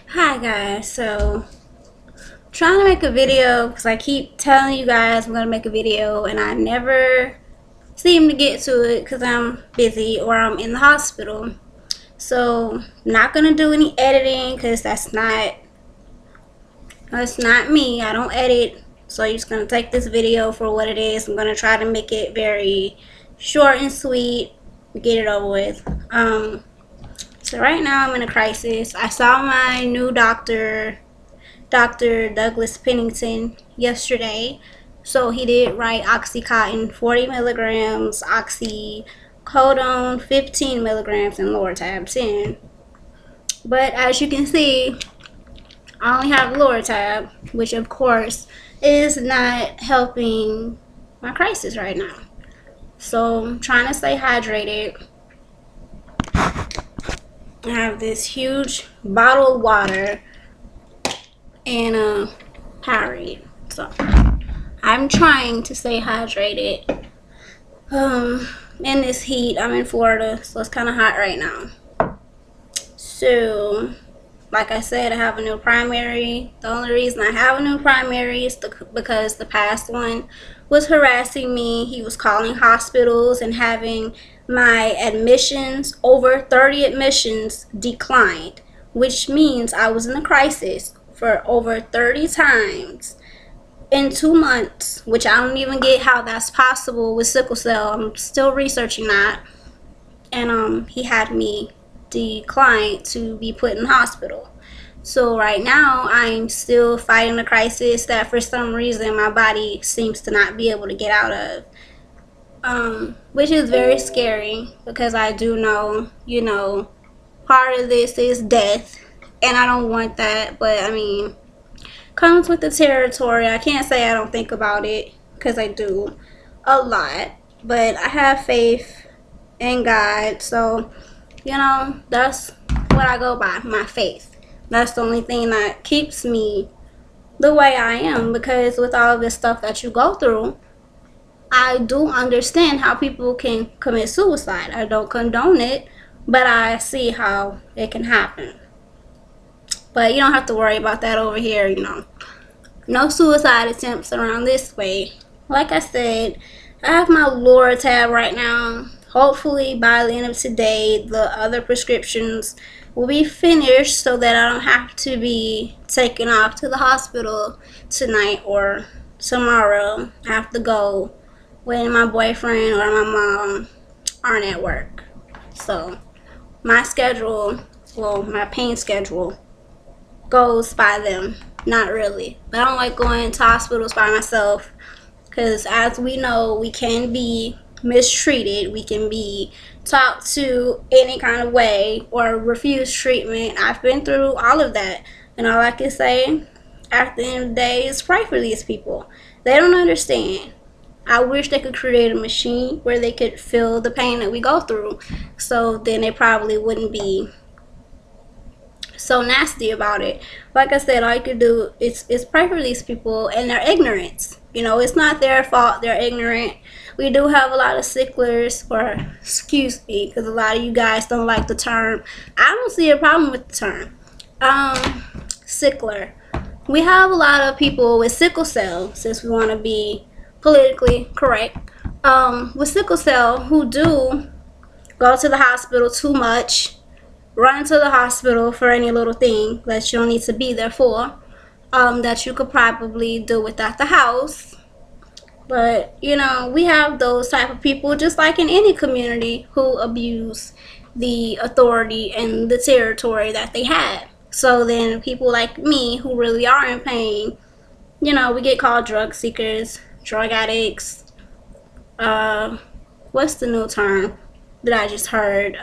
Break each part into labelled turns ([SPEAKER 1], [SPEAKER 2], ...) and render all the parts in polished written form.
[SPEAKER 1] Hi guys, so trying to make a video because I keep telling you guys I'm gonna make a video and I never seem to get to it because I'm busy or I'm in the hospital. So I'm not gonna do any editing because that's not me. I don't edit. So you're just gonna take this video for what it is. I'm gonna try to make it very short and sweet, get it over with. So right now I'm in a crisis. I saw my new doctor, Dr. Douglas Pennington, yesterday. So he did write Oxycontin 40 milligrams, oxycodone 15 milligrams, and Lortab 10. But as you can see, I only have Lortab, which of course is not helping my crisis right now. So I'm trying to stay hydrated. I have this huge bottle of water and a Powerade. So I'm trying to stay hydrated. In this heat, I'm in Florida, so it's kind of hot right now. So, like I said, I have a new primary. The only reason I have a new primary is because the past one was harassing me. He was calling hospitals and having my admissions, over 30 admissions, declined, which means I was in a crisis for over 30 times in 2 months, which I don't even get how that's possible with sickle cell. I'm still researching that. And he had me declined to be put in the hospital. So right now I'm still fighting a crisis that for some reason my body seems to not be able to get out of. Which is very scary because I do know, part of this is death, and I don't want that, but I mean, comes with the territory. I can't say I don't think about it because I do a lot, but I have faith in God, so that's what I go by, my faith. That's the only thing that keeps me the way I am, because with all this stuff that you go through, I do understand how people can commit suicide. I don't condone it, but I see how it can happen. But you don't have to worry about that over here, No suicide attempts around this way. Like I said, I have my Lortab right now. Hopefully by the end of today, the other prescriptions will be finished so that I don't have to be taken off to the hospital tonight or tomorrow. I have to go when my boyfriend or my mom aren't at work. So my schedule, well, my pain schedule goes by them. Not really. But I don't like going to hospitals by myself because, as we know, we can be mistreated. We can be talked to any kind of way or refuse treatment. I've been through all of that. And all I can say at the end of the day is pray for these people. They don't understand. I wish they could create a machine where they could feel the pain that we go through. So then they probably wouldn't be so nasty about it. Like I said, all you can do is pray for these people and their ignorance. It's not their fault. They're ignorant. We do have a lot of sicklers, or excuse me, because a lot of you guys don't like the term. I don't see a problem with the term. Sickler. We have a lot of people with sickle cell, since we want to be politically correct, with sickle cell who do go to the hospital too much, run to the hospital for any little thing that you don't need to be there for, that you could probably do without the house. But we have those type of people just like in any community who abuse the authority and the territory that they have. So then people like me who really are in pain, we get called drug seekers, drug addicts, what's the new term that I just heard?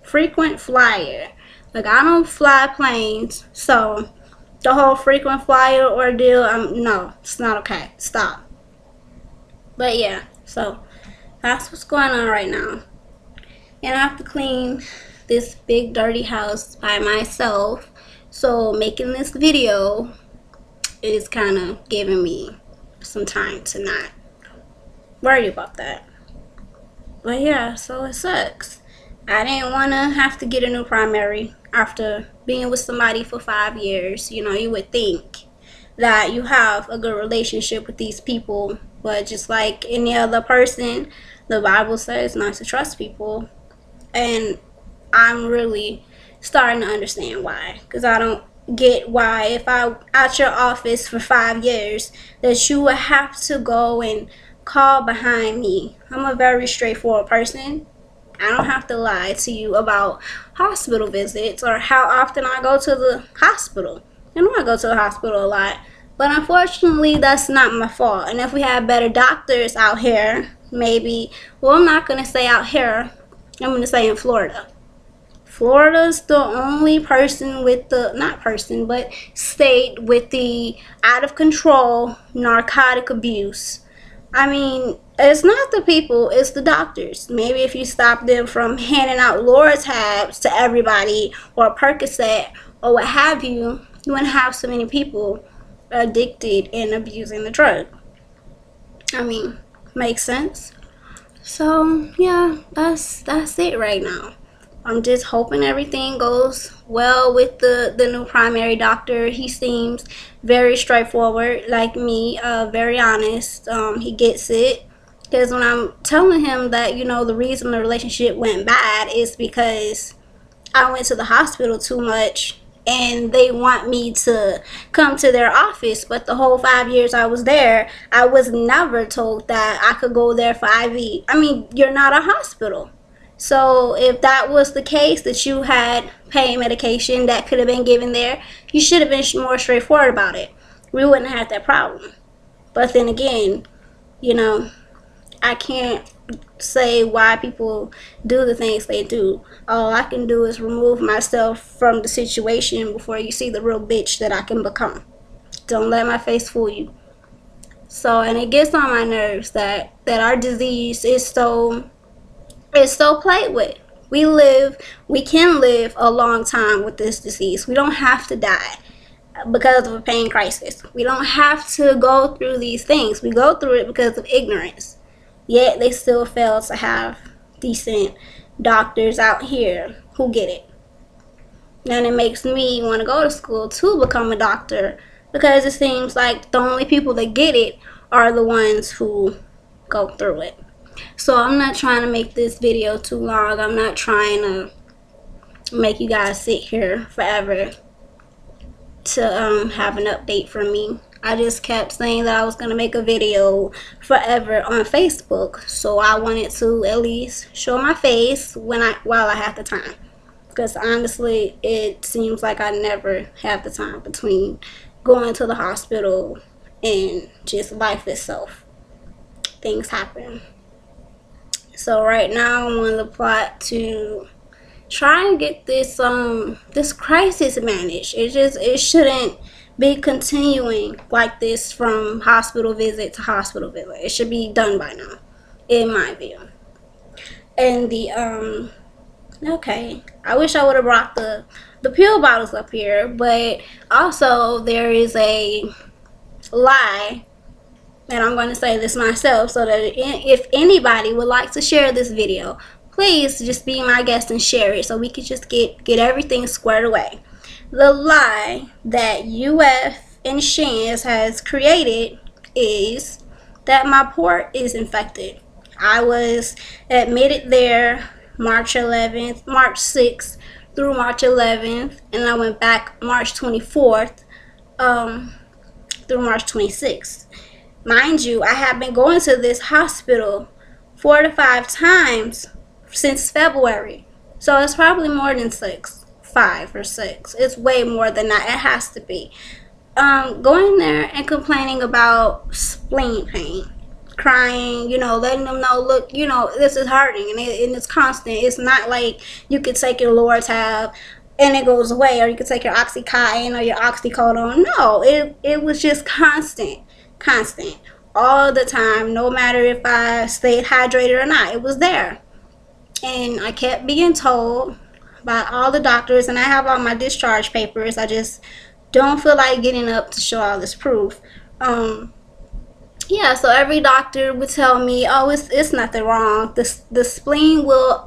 [SPEAKER 1] Frequent flyer. Like, I don't fly planes, so the whole frequent flyer ordeal, no, it's not okay. Stop. But yeah, so that's what's going on right now. And I have to clean this big dirty house by myself. So making this video is kind of giving me some time to not worry about that. But yeah, so it sucks. I didn't want to have to get a new primary after being with somebody for 5 years. You know, you would think that you have a good relationship with these people, but just like any other person, the Bible says not to trust people. And I'm really starting to understand why, because I don't get why, if I at your office for 5 years, that you would have to go and call behind me. I'm a very straightforward person. I don't have to lie to you about hospital visits or how often I go to the hospital. I know I go to the hospital a lot, but unfortunately that's not my fault. And if we had better doctors out here, maybe, well, I'm not going to say out here, I'm going to say in Florida. Florida's the only person with the, not person, but state with the out of control narcotic abuse. I mean, it's not the people, it's the doctors. Maybe if you stop them from handing out Lortabs to everybody, or Percocet, or what have you, you wouldn't have so many people addicted and abusing the drug. I mean, makes sense. So yeah, that's it right now. I'm just hoping everything goes well with the new primary doctor. He seems very straightforward, like me, very honest. He gets it. Because when I'm telling him that, you know, the reason the relationship went bad is because I went to the hospital too much and they want me to come to their office, but the whole 5 years I was there, I was never told that I could go there for IV. I mean, you're not a hospital. So if that was the case, that you had pain medication that could have been given there, you should have been more straightforward about it. We wouldn't have that problem. But then again, you know, I can't say why people do the things they do. All I can do is remove myself from the situation before you see the real bitch that I can become. Don't let my face fool you. So, and it gets on my nerves that our disease is so played with. We can live a long time with this disease. We don't have to die because of a pain crisis. We don't have to go through these things. We go through it because of ignorance. Yet they still fail to have decent doctors out here who get it. And it makes me want to go to school to become a doctor, because it seems like the only people that get it are the ones who go through it. So I'm not trying to make this video too long. I'm not trying to make you guys sit here forever to have an update from me. I just kept saying that I was going to make a video forever on Facebook. So I wanted to at least show my face while I have the time. Because honestly, it seems like I never have the time between going to the hospital and just life itself. Things happen. So right now I'm on the plot to try and get this this crisis managed. It shouldn't be continuing like this from hospital visit to hospital visit. It should be done by now, in my view. And the okay, I wish I would have brought the pill bottles up here, but also there is a lie, and I'm going to say this myself so that if anybody would like to share this video, please just be my guest and share it so we can just get everything squared away. The lie that UF and Shands has created is that my port is infected. I was admitted there March 6th through March 11th, and I went back March 24th through March 26th. Mind you, I have been going to this hospital 4 to 5 times since February. So it's probably more than 5 or 6. It's way more than that. It has to be. Going there and complaining about spleen pain. Crying, you know, letting them know, look, you know, this is hurting, and it's constant. It's not like you could take your Lortab and it goes away, or you could take your Oxycontin or your Oxycodone. No, it was just constant, all the time, no matter if I stayed hydrated or not. It was there. And I kept being told by all the doctors, and I have all my discharge papers. I just don't feel like getting up to show all this proof. Yeah, so every doctor would tell me, oh, it's nothing wrong. The spleen will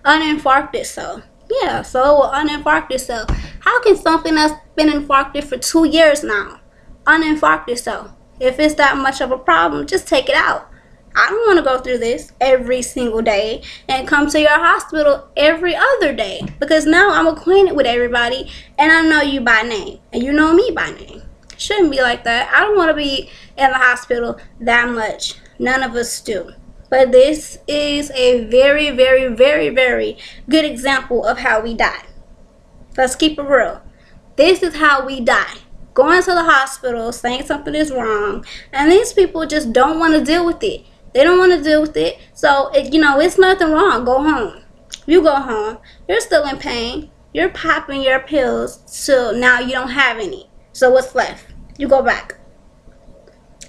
[SPEAKER 1] uninfarct itself. Yeah, so it will uninfarct itself. How can something that's been infarcted for 2 years now uninfarct itself? If it's that much of a problem, just take it out. I don't want to go through this every single day and come to your hospital every other day, because now I'm acquainted with everybody and I know you by name and you know me by name. Shouldn't be like that. I don't want to be in the hospital that much. None of us do. But this is a very, very, very, very good example of how we die. Let's keep it real. This is how we die. Going to the hospital, saying something is wrong, and these people just don't want to deal with it. They don't want to deal with it. So, it's nothing wrong. Go home. You go home. You're still in pain. You're popping your pills till now you don't have any. So what's left? You go back.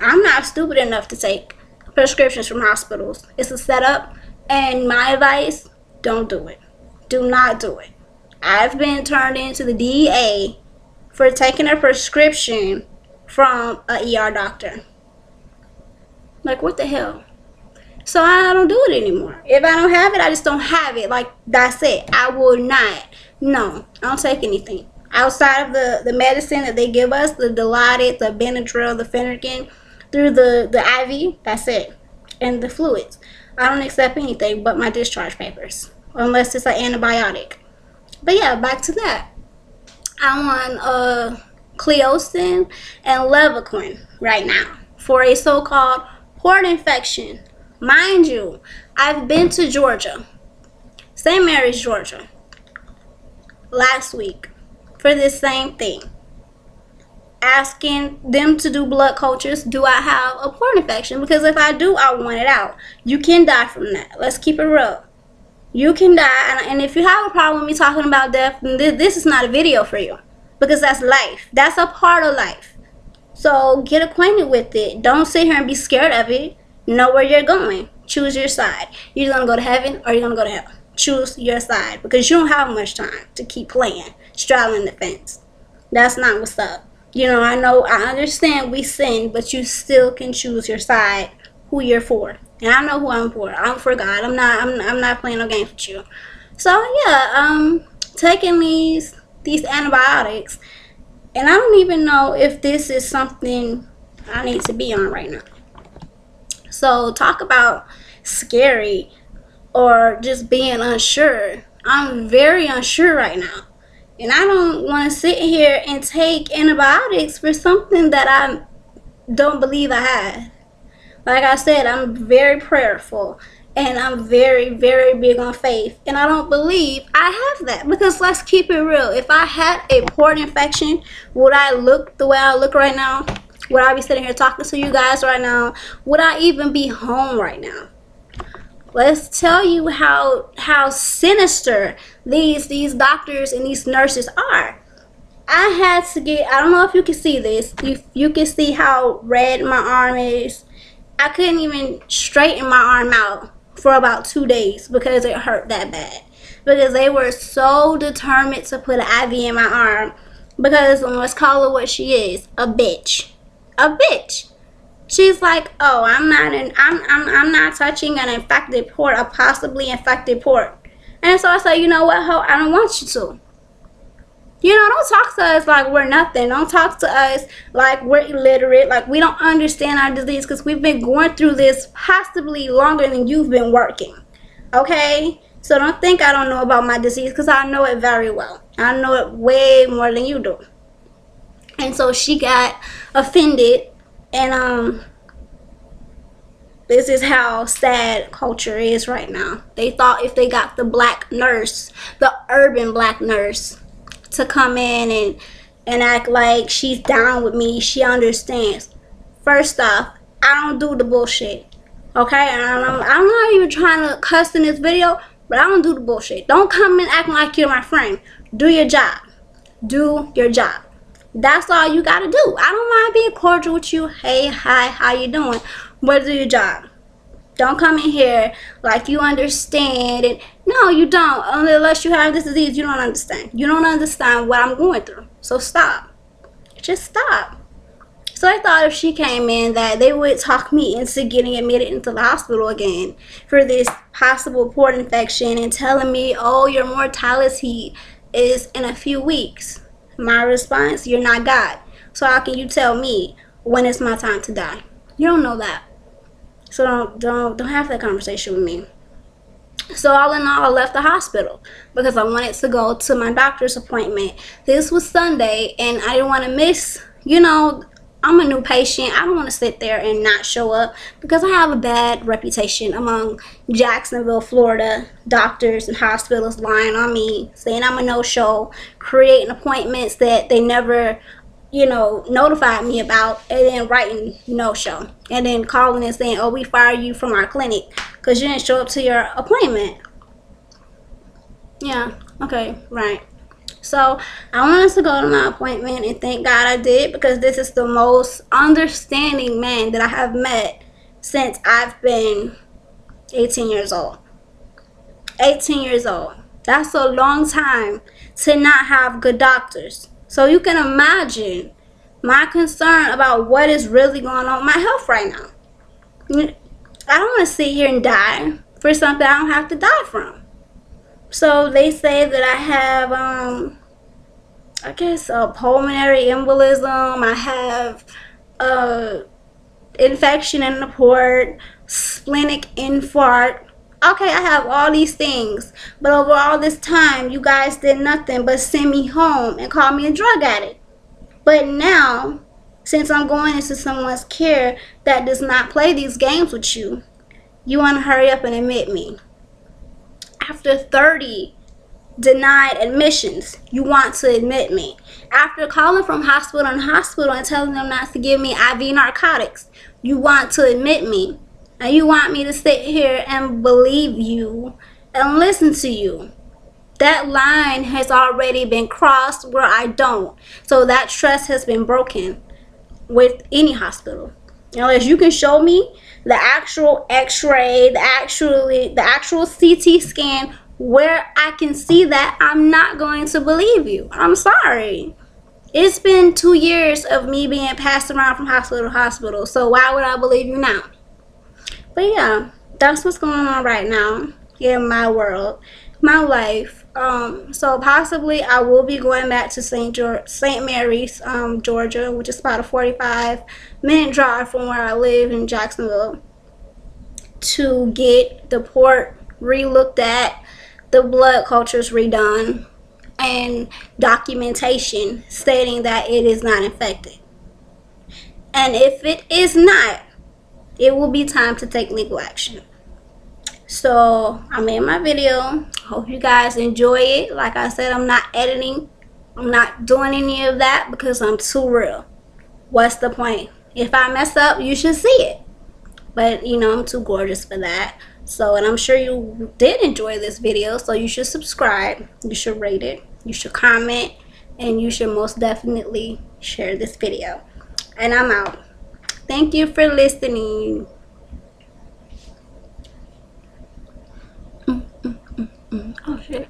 [SPEAKER 1] I'm not stupid enough to take prescriptions from hospitals. It's a setup, and my advice, don't do it. Do not do it. I've been turned into the DEA for taking a prescription from a ER doctor. Like, what the hell? So I don't do it anymore. If I don't have it, I just don't have it. Like, that's it. I will not. No, I don't take anything. Outside of the medicine that they give us, the Dilaudid, the Benadryl, the Phenergan, through the IV, that's it. And the fluids. I don't accept anything but my discharge papers, unless it's an antibiotic. But yeah, back to that. I'm on Cleocin and Levaquin right now for a so-called port infection. Mind you, I've been to Georgia, St. Mary's, Georgia, last week for this same thing. Asking them to do blood cultures. Do I have a port infection? Because if I do, I want it out. You can die from that. Let's keep it real. You can die, and if you have a problem with me talking about death, this is not a video for you, because that's life. That's a part of life. So get acquainted with it. Don't sit here and be scared of it. Know where you're going. Choose your side. You're going to go to heaven or you're going to go to hell. Choose your side, because you don't have much time to keep playing, straddling the fence. That's not what's up. I understand we sin, but you still can choose your side, who you're for. And I know who I'm for. I'm for God. I'm not playing no games with you. So yeah, taking these antibiotics, and I don't even know if this is something I need to be on right now. So talk about scary or just being unsure. I'm very unsure right now. And I don't want to sit here and take antibiotics for something that I don't believe I have. Like I said, I'm very prayerful, and I'm very, very big on faith. And I don't believe I have that, because let's keep it real. If I had a port infection, would I look the way I look right now? Would I be sitting here talking to you guys right now? Would I even be home right now? Let's tell you how sinister these doctors and these nurses are. I had to get, I don't know if you can see this. You can see how red my arm is. I couldn't even straighten my arm out for about 2 days because it hurt that bad. Because they were so determined to put an IV in my arm. Because let's call her what she is, a bitch. A bitch. She's like, oh, I'm not touching an infected port, a possibly infected port. And so I said, you know what, ho, I don't want you to. Don't talk to us like we're nothing. Don't talk to us like we're illiterate, like we don't understand our disease, because we've been going through this possibly longer than you've been working. Okay? So don't think I don't know about my disease, because I know it very well. I know it way more than you do. And so she got offended, and this is how sad culture is right now. They thought if they got the black nurse, the urban black nurse, to come in and act like she's down with me, she understands. First off, I don't do the bullshit. Okay? I'm not even trying to cuss in this video, but I don't do the bullshit. Don't come in acting like you're my friend. Do your job. Do your job. That's all you gotta do. I don't mind being cordial with you. Hey, hi, how you doing? But do your job. Don't come in here like you understand. And no, you don't. Unless you have this disease, you don't understand. You don't understand what I'm going through. So stop. Just stop. So I thought if she came in that they would talk me into getting admitted into the hospital again for this possible port infection and telling me, oh, your mortality is in a few weeks. My response, you're not God. So how can you tell me when it's my time to die? You don't know that. So don't have that conversation with me. So all in all, I left the hospital because I wanted to go to my doctor's appointment. This was Sunday, and I didn't want to miss, you know, I'm a new patient. I don't want to sit there and not show up because I have a bad reputation among Jacksonville, Florida doctors and hospitals lying on me, saying I'm a no-show, creating appointments that they never, you know, notified me about, and then writing no-show, and then calling and saying, oh, we fired you from our clinic because you didn't show up to your appointment. Yeah, okay, right. So I wanted to go to my appointment, and thank God I did, because this is the most understanding man that I have met since I've been 18 years old. 18 years old. That's a long time to not have good doctors. So you can imagine my concern about what is really going on with my health right now. I don't want to sit here and die for something I don't have to die from. So they say that I have, I guess, a pulmonary embolism. I have infection in the port, splenic infarct. Okay, I have all these things. But over all this time, you guys did nothing but send me home and call me a drug addict. But now, since I'm going into someone's care that does not play these games with you, you want to hurry up and admit me. After 30 denied admissions, you want to admit me. After calling from hospital and hospital and telling them not to give me IV narcotics, you want to admit me. And you want me to sit here and believe you and listen to you. That line has already been crossed where I don't. So that trust has been broken with any hospital. Unless you can show me the actual x-ray, the actual CT scan where I can see that, I'm not going to believe you. I'm sorry. It's been 2 years of me being passed around from hospital to hospital, so why would I believe you now? But yeah, that's what's going on right now in my world, my life. So possibly I will be going back to St. Mary's, Georgia, which is about a 45-minute drive from where I live in Jacksonville, to get the port re-looked at, the blood cultures redone, and documentation stating that it is not infected. And if it is not, it will be time to take legal action. So I made my video. Hope you guys enjoy it. Like I said, I'm not editing. I'm not doing any of that because I'm too real. What's the point? If I mess up, you should see it. But you know, I'm too gorgeous for that. So, and I'm sure you did enjoy this video, so you should subscribe, you should rate it, you should comment, and you should most definitely share this video. And I'm out. Thank you for listening. Oh shit.